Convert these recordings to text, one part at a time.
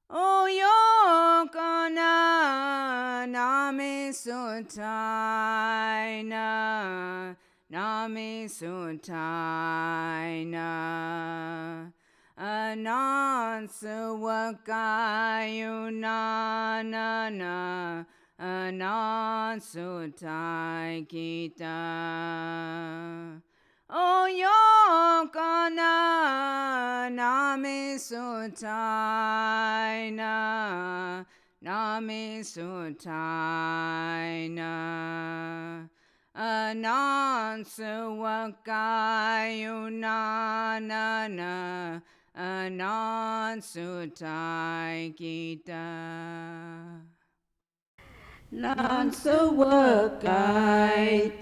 O yokana nami sutaina, nami sutaina. Anansawakayunanana, anansutai kita. O yokana nami sutaina, nami sutaina. Anansawakayunanana, anansutai kita. Nansuwakai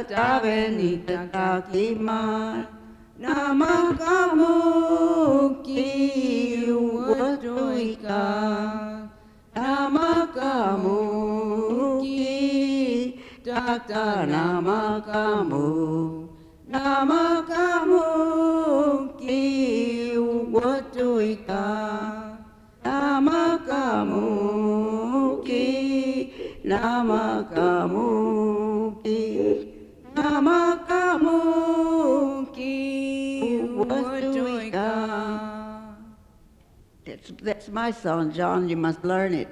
tavenita kakiman namakamuki watuika namakamuki tata namakamuki watuika Namakamuki Watuika. That's my song, John. You must learn it.